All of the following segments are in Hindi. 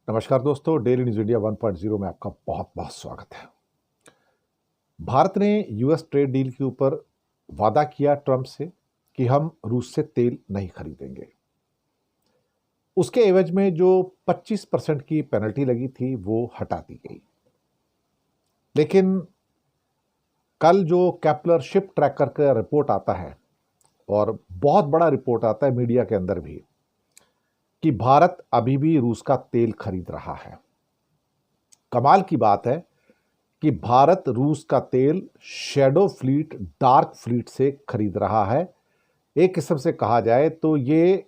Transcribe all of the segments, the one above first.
नमस्कार दोस्तों, डेली न्यूज इंडिया 1.0 में आपका बहुत बहुत स्वागत है। भारत ने यूएस ट्रेड डील के ऊपर वादा किया ट्रंप से कि हम रूस से तेल नहीं खरीदेंगे। उसके एवज में जो 25% की पेनल्टी लगी थी वो हटा दी गई। लेकिन कल जो कैपलर शिप ट्रैकर का रिपोर्ट आता है, और बहुत बड़ा रिपोर्ट आता है मीडिया के अंदर भी, कि भारत अभी भी रूस का तेल खरीद रहा है। कमाल की बात है कि भारत रूस का तेल शैडो फ्लीट, डार्क फ्लीट से खरीद रहा है। एक किस्म से कहा जाए तो ये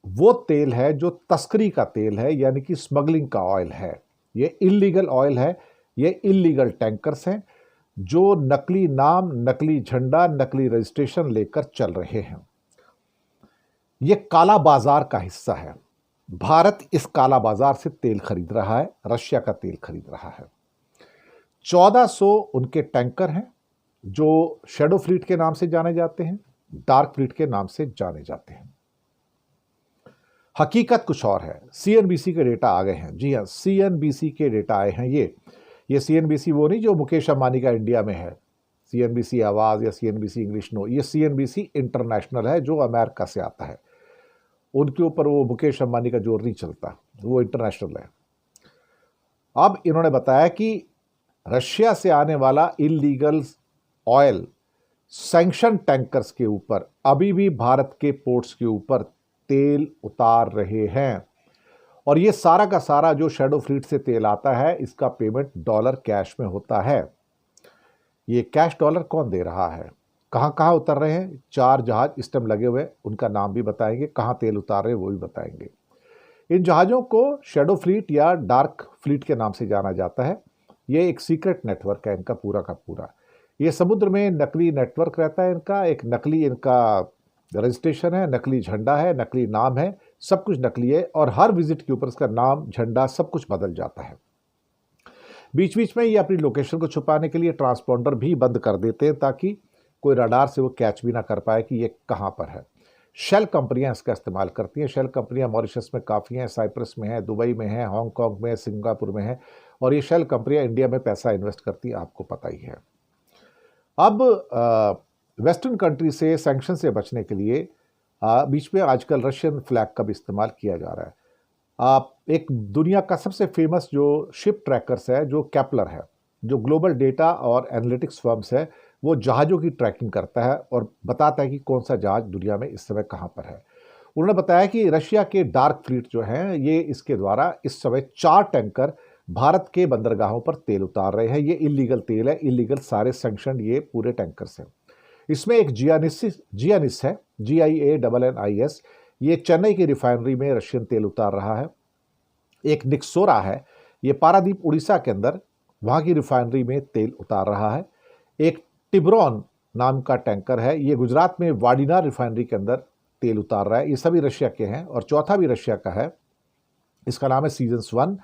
वो तेल है जो तस्करी का तेल है, यानी कि स्मगलिंग का ऑयल है। ये इल्लीगल ऑयल है, ये इल्लीगल टैंकर्स हैं जो नकली नाम, नकली झंडा, नकली रजिस्ट्रेशन लेकर चल रहे हैं। ये काला बाजार का हिस्सा है। भारत इस काला बाजार से तेल खरीद रहा है, रशिया का तेल खरीद रहा है। 1400 उनके टैंकर हैं जो शैडो फ्लीट के नाम से जाने जाते हैं, डार्क फ्लीट के नाम से जाने जाते हैं। हकीकत कुछ और है। सीएनबीसी के डेटा आ गए हैं। जी हां, सीएनबीसी के डेटा आए हैं। ये सीएनबीसी वो नहीं जो मुकेश अंबानी का इंडिया में है, सीएनबीसी आवाज या सीएनबीसी इंग्लिश, नो, ये सीएनबीसी इंटरनेशनल है जो अमेरिका से आता है। उनके ऊपर वो मुकेश अंबानी का जोर नहीं चलता, वो इंटरनेशनल है। अब इन्होंने बताया कि रशिया से आने वाला इल्लीगल ऑयल सैंक्शन टैंकर्स के ऊपर अभी भी भारत के पोर्ट्स के ऊपर तेल उतार रहे हैं। और ये सारा का सारा जो शैडो फ्लीट से तेल आता है, इसका पेमेंट डॉलर कैश में होता है। ये कैश डॉलर कौन दे रहा है, कहां कहां उतर रहे हैं? 4 जहाज इस टाइम लगे हुए, उनका नाम भी बताएंगे, कहां तेल उतार रहे हैं वो भी बताएंगे। इन जहाज़ों को शैडो फ्लीट या डार्क फ्लीट के नाम से जाना जाता है। ये एक सीक्रेट नेटवर्क है इनका पूरा का पूरा। ये समुद्र में नकली नेटवर्क रहता है इनका, एक नकली इनका रजिस्ट्रेशन है, नकली झंडा है, नकली नाम है, सब कुछ नकली है। और हर विजिट के ऊपर इसका नाम, झंडा, सब कुछ बदल जाता है। बीच बीच में ये अपनी लोकेशन को छुपाने के लिए ट्रांसपॉन्डर भी बंद कर देते हैं ताकि कोई रडार से वो कैच भी ना कर पाए कि ये कहाँ पर है। शेल कंपनियां इसका इस्तेमाल करती हैं। शेल कंपनियां मॉरिशस में काफ़ी हैं, साइप्रस में है, दुबई में है, हांगकांग में, सिंगापुर में है। और ये शेल कंपनियां इंडिया में पैसा इन्वेस्ट करती हैं, आपको पता ही है। अब वेस्टर्न कंट्री से सैंक्शन से बचने के लिए बीच में आजकल रशियन फ्लैग का भी इस्तेमाल किया जा रहा है। एक दुनिया का सबसे फेमस जो शिप ट्रैकर्स है, जो कैपलर है, जो ग्लोबल डेटा और एनालिटिक्स फर्म्स है, वो जहाज़ों की ट्रैकिंग करता है और बताता है कि कौन सा जहाज दुनिया में इस समय कहाँ पर है। उन्होंने बताया कि रशिया के डार्क फ्लीट जो हैं, ये इसके द्वारा इस समय 4 टैंकर भारत के बंदरगाहों पर तेल उतार रहे हैं। ये इलीगल तेल है, इलीगल सारे सैंक्शन ये पूरे टैंकर्स हैं। इसमें एक जियानिस है, GIANNIS, ये चेन्नई की रिफाइनरी में रशियन तेल उतार रहा है। एक निक्सोरा है, ये पारादीप उड़ीसा के अंदर, वहाँ की रिफाइनरी में तेल उतार रहा है। एक टिब्रॉन नाम का टैंकर है, ये गुजरात में वाडिनार रिफाइनरी के अंदर तेल उतार रहा है। ये सभी रशिया के हैं। और चौथा भी रशिया का है, इसका नाम है सीजन्स 1।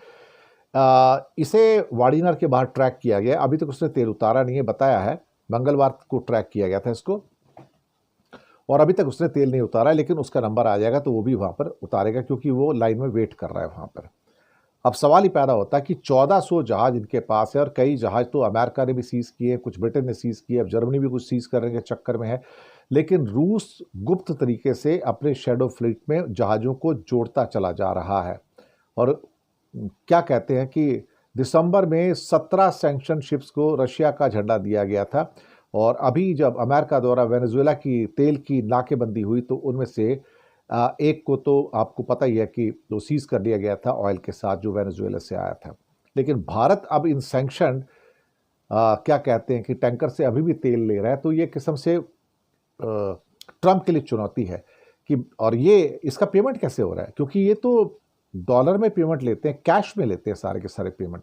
इसे वाडिनार के बाहर ट्रैक किया गया, अभी तक उसने तेल उतारा नहीं है, बताया है। मंगलवार को ट्रैक किया गया था इसको, और अभी तक उसने तेल नहीं उतारा है, लेकिन उसका नंबर आ जाएगा तो वो भी वहाँ पर उतारेगा, क्योंकि वो लाइन में वेट कर रहा है वहाँ पर। अब सवाल ही पैदा होता है कि 1400 जहाज इनके पास है, और कई जहाज तो अमेरिका ने भी सीज किए, कुछ ब्रिटेन ने सीज किए, अब जर्मनी भी कुछ सीज करने के चक्कर में है। लेकिन रूस गुप्त तरीके से अपने शैडो फ्लीट में जहाज़ों को जोड़ता चला जा रहा है। और क्या कहते हैं कि दिसंबर में 17 सैंक्शन शिप्स को रशिया का झंडा दिया गया था। और अभी जब अमेरिका द्वारा वेनेजुएला की तेल की नाकेबंदी हुई तो उनमें से एक को तो आपको पता ही है कि तो सीज कर लिया गया था ऑयल के साथ, जो वेनेजुएला से आया था। लेकिन भारत अब इन सैंक्शन क्या कहते हैं कि टैंकर से अभी भी तेल ले रहा है। तो ये किस्म से ट्रंप के लिए चुनौती है कि, और ये इसका पेमेंट कैसे हो रहा है, क्योंकि ये तो डॉलर में पेमेंट लेते हैं, कैश में लेते हैं सारे के सारे पेमेंट।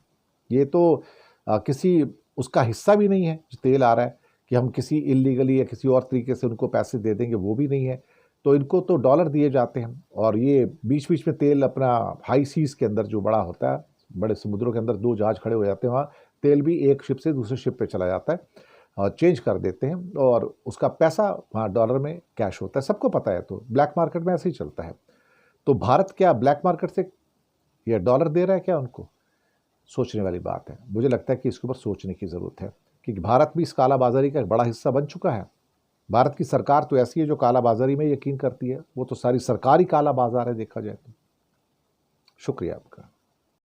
ये तो किसी उसका हिस्सा भी नहीं है जो तेल आ रहा है, कि हम किसी इलीगली या किसी और तरीके से उनको पैसे दे देंगे, वो भी नहीं है। तो इनको तो डॉलर दिए जाते हैं। और ये बीच बीच में तेल अपना हाई सीज के अंदर जो बड़ा होता है, बड़े समुद्रों के अंदर 2 जहाज खड़े हो जाते हैं, वहाँ तेल भी एक शिप से दूसरे शिप पे चला जाता है, और चेंज कर देते हैं, और उसका पैसा वहाँ डॉलर में कैश होता है। सबको पता है, तो ब्लैक मार्केट में ऐसे ही चलता है। तो भारत क्या ब्लैक मार्केट से या डॉलर दे रहा है क्या उनको? सोचने वाली बात है। मुझे लगता है कि इसके ऊपर सोचने की ज़रूरत है कि भारत भी इस कालाबाजारी का एक बड़ा हिस्सा बन चुका है। भारत की सरकार तो ऐसी है जो कालाबाजारी में यकीन करती है, वो तो सारी सरकार ही काला बाजार है देखा जाए तो। शुक्रिया आपका।